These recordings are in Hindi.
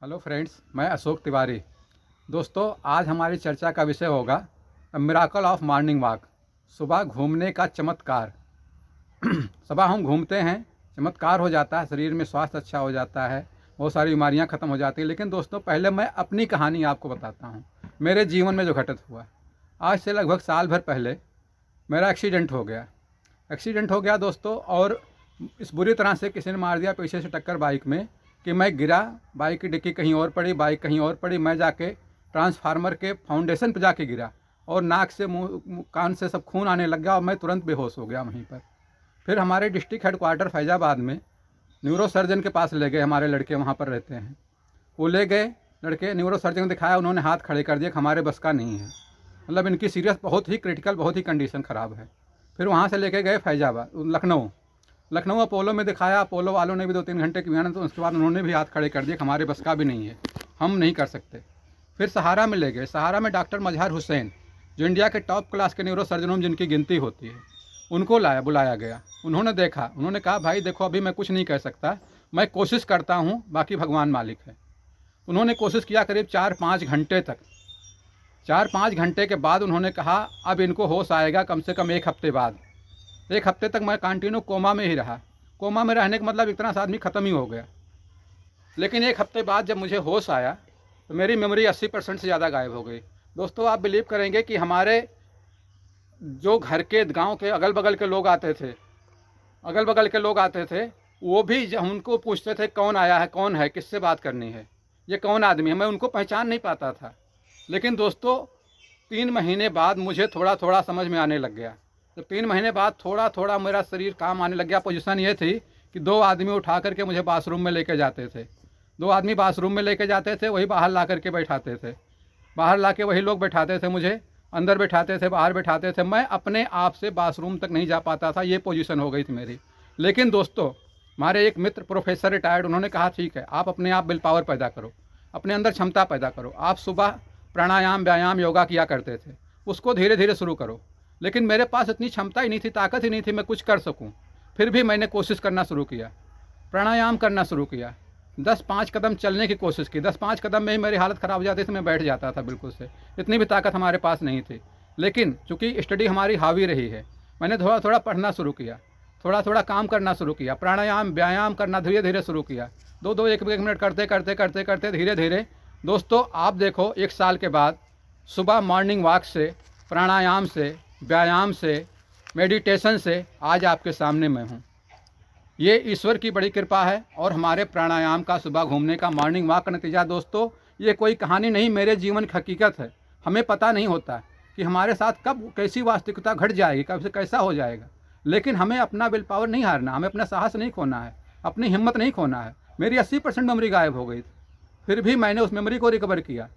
हेलो फ्रेंड्स, मैं अशोक तिवारी। दोस्तों, आज हमारी चर्चा का विषय होगा मिराकल ऑफ मॉर्निंग वॉक। सुबह घूमने का चमत्कार। सुबह हम घूमते हैं, चमत्कार हो जाता है, शरीर में स्वास्थ्य अच्छा हो जाता है, बहुत सारी बीमारियां खत्म हो जाती हैं। लेकिन दोस्तों, पहले मैं अपनी कहानी आपको बताता हूं, मेरे जीवन में जो घटित हुआ। आज से लगभग साल भर पहले मेरा एक्सीडेंट हो गया दोस्तों। और इस बुरी तरह से किसी ने मार दिया पीछे से टक्कर बाइक में कि मैं गिरा। बाइक की डिक्की कहीं और पड़ी, बाइक कहीं और पड़ी। मैं जाके ट्रांसफार्मर के फाउंडेशन पर जाके गिरा और नाक से कान से सब खून आने लग गया और मैं तुरंत बेहोश हो गया वहीं पर। फिर हमारे डिस्ट्रिक्ट हेडक्वार्टर फैजाबाद में न्यूरो सर्जन के पास ले गए। हमारे लड़के वहाँ पर रहते हैं, वो ले गए। लड़के न्यूरो सर्जन को दिखाया, उन्होंने हाथ खड़े कर दिए कि हमारे बस का नहीं है, मतलब इनकी सीरियस, बहुत ही क्रिटिकल, बहुत ही कंडीशन ख़राब है। फिर वहाँ से लेके गए फैजाबाद, लखनऊ अपोलो में दिखाया। अपोलो वालों ने भी 2-3 घंटे की मेहनत, तो उसके बाद उन्होंने भी हाथ खड़े कर दिए कि हमारे बस का भी नहीं है, हम नहीं कर सकते। फिर सहारा में ले गए। सहारा में डॉक्टर मजहर हुसैन, जो इंडिया के टॉप क्लास के न्यूरो सर्जनों में जिनकी गिनती होती है, उनको बुलाया गया। उन्होंने देखा, उन्होंने कहा भाई देखो, अभी मैं कुछ नहीं कह सकता, मैं कोशिश करता हूँ, बाकी भगवान मालिक है। उन्होंने कोशिश किया करीब 4-5 घंटे तक। 4-5 घंटे के बाद उन्होंने कहा अब इनको होश आएगा कम से कम 1 हफ्ते बाद। 1 हफ्ते तक मैं कंटिन्यू कोमा में ही रहा। कोमा में रहने का मतलब एक तरह से आदमी ख़त्म ही हो गया। लेकिन 1 हफ्ते बाद जब मुझे होश आया तो मेरी मेमोरी 80% से ज़्यादा गायब हो गई। दोस्तों, आप बिलीव करेंगे कि हमारे जो घर के, गांव के अगल बगल के लोग आते थे, वो भी जब उनको पूछते थे कौन आया है, कौन है, किससे बात करनी है, ये कौन आदमी है, मैं उनको पहचान नहीं पाता था। लेकिन दोस्तों, 3 महीने बाद मुझे थोड़ा थोड़ा समझ में आने लग गया। तो 3 महीने बाद थोड़ा थोड़ा मेरा शरीर काम आने लग गया। पोजीशन ये थी कि 2 आदमी उठा करके मुझे बाथरूम में लेके जाते थे। 2 आदमी बाथरूम में लेके जाते थे, वही बाहर ला करके बैठाते थे। बाहर ला के वही लोग बैठाते थे, मुझे अंदर बैठाते थे, बाहर बैठाते थे। मैं अपने आप से बाथरूम तक नहीं जा पाता था, ये पोजीशन हो गई थी मेरी। लेकिन दोस्तों, हमारे एक मित्र प्रोफेसर रिटायर्ड, उन्होंने कहा ठीक है, आप अपने आप विल पावर पैदा करो, अपने अंदर क्षमता पैदा करो। आप सुबह प्राणायाम, व्यायाम, योगा किया करते थे, उसको धीरे धीरे शुरू करो। लेकिन मेरे पास इतनी क्षमता ही नहीं थी, ताकत ही नहीं थी मैं कुछ कर सकूं। फिर भी मैंने कोशिश करना शुरू किया, प्राणायाम करना शुरू किया। 10-5 कदम चलने की कोशिश की। 10-5 कदम में ही मेरी हालत ख़राब हो जाती थी, मैं बैठ जाता था बिल्कुल से। इतनी भी ताकत हमारे पास नहीं थी। लेकिन चूँकि स्टडी हमारी हावी रही है, मैंने थोड़ा थोड़ा पढ़ना शुरू किया, थोड़ा थोड़ा काम करना शुरू किया, प्राणायाम, व्यायाम करना धीरे धीरे शुरू किया। 2-2, 1-1 मिनट करते करते करते करते धीरे धीरे दोस्तों, आप देखो 1 साल के बाद सुबह मॉर्निंग वॉक से, प्राणायाम से, व्यायाम से, मेडिटेशन से आज आपके सामने मैं हूँ। ये ईश्वर की बड़ी कृपा है। और हमारे प्राणायाम का, सुबह घूमने का, मॉर्निंग वॉक का नतीजा दोस्तों, ये कोई कहानी नहीं, मेरे जीवन की हकीकत है। हमें पता नहीं होता कि हमारे साथ कब कैसी वास्तविकता घट जाएगी, कब से कैसा हो जाएगा। लेकिन हमें अपना विल पावर नहीं हारना, हमें अपना साहस नहीं खोना है, अपनी हिम्मत नहीं खोना है। मेरी 80% मेमोरी गायब हो गई थी, फिर भी मैंने उस मेमोरी को रिकवर किया।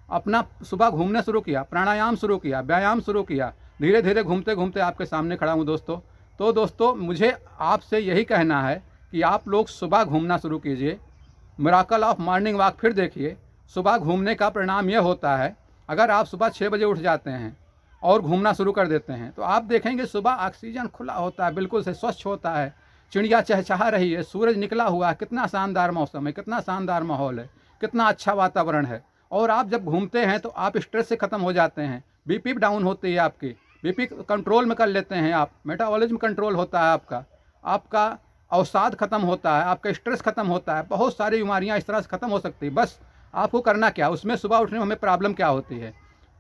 अपना सुबह घूमना शुरू किया, प्राणायाम शुरू किया, व्यायाम शुरू किया, धीरे धीरे घूमते घूमते आपके सामने खड़ा हूँ दोस्तों। तो दोस्तों, मुझे आपसे यही कहना है कि आप लोग सुबह घूमना शुरू कीजिए। मिराकल ऑफ मॉर्निंग वॉक फिर देखिए। सुबह घूमने का परिणाम यह होता है, अगर आप सुबह 6 बजे उठ जाते हैं और घूमना शुरू कर देते हैं, तो आप देखेंगे सुबह ऑक्सीजन खुला होता है, बिल्कुल से स्वच्छ होता है, चिड़िया चहचहा रही है, सूरज निकला हुआ है, कितना शानदार मौसम है, कितना शानदार माहौल है, कितना अच्छा वातावरण है। और आप जब घूमते हैं तो आप स्ट्रेस से ख़त्म हो जाते हैं, बीपी डाउन होती है आपकी, बीपी कंट्रोल में कर लेते हैं आप, मेटाबॉलिज्म कंट्रोल होता है आपका अवसाद ख़त्म होता है, आपका स्ट्रेस ख़त्म होता है, बहुत सारी बीमारियां इस तरह से ख़त्म हो सकती है। बस आपको करना क्या, उसमें सुबह उठने में हमें प्रॉब्लम क्या होती है,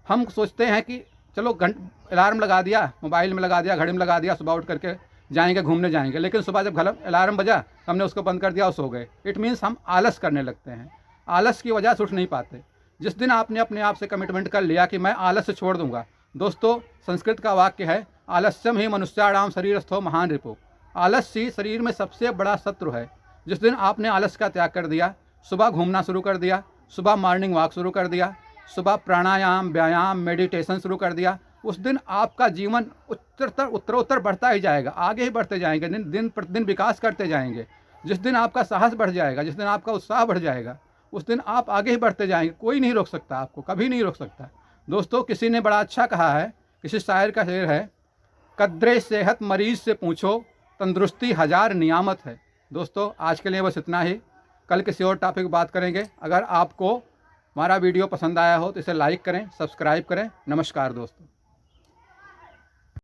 हम सोचते हैं कि चलो अलार्म लगा दिया, मोबाइल में लगा दिया, घड़ी में लगा दिया, सुबह उठ करके जाएंगे, घूमने जाएंगे। लेकिन सुबह जब अलार्म बजा, हमने उसको बंद कर दिया और सो गए। इट मीन्स हम आलस करने लगते हैं, आलस की वजह से उठ नहीं पाते। जिस दिन आपने अपने आप से कमिटमेंट कर लिया कि मैं आलस से छोड़ दूंगा, दोस्तों, संस्कृत का वाक्य है, आलस्यम ही मनुष्याणाम शरीरस्थो महान रिपु। आलस्य शरीर में सबसे बड़ा शत्रु है। जिस दिन आपने आलस का त्याग कर दिया, सुबह घूमना शुरू कर दिया, सुबह मॉर्निंग वॉक शुरू कर दिया, सुबह प्राणायाम, व्यायाम, मेडिटेशन शुरू कर दिया, उस दिन आपका जीवन उत्तरोत्तर बढ़ता ही जाएगा, आगे ही बढ़ते जाएंगे, दिन प्रतिदिन विकास करते जाएंगे। जिस दिन आपका साहस बढ़ जाएगा, जिस दिन आपका उत्साह बढ़ जाएगा, उस दिन आप आगे ही बढ़ते जाएंगे। कोई नहीं रोक सकता आपको, कभी नहीं रोक सकता। दोस्तों, किसी ने बड़ा अच्छा कहा है, किसी शायर का शेर है, कद्रे सेहत मरीज से पूछो, तंदुरुस्ती 1000 नियामत है। दोस्तों, आज के लिए बस इतना ही। कल किसी और टॉपिक पर बात करेंगे। अगर आपको हमारा वीडियो पसंद आया हो तो इसे लाइक करें, सब्सक्राइब करें। नमस्कार दोस्तों।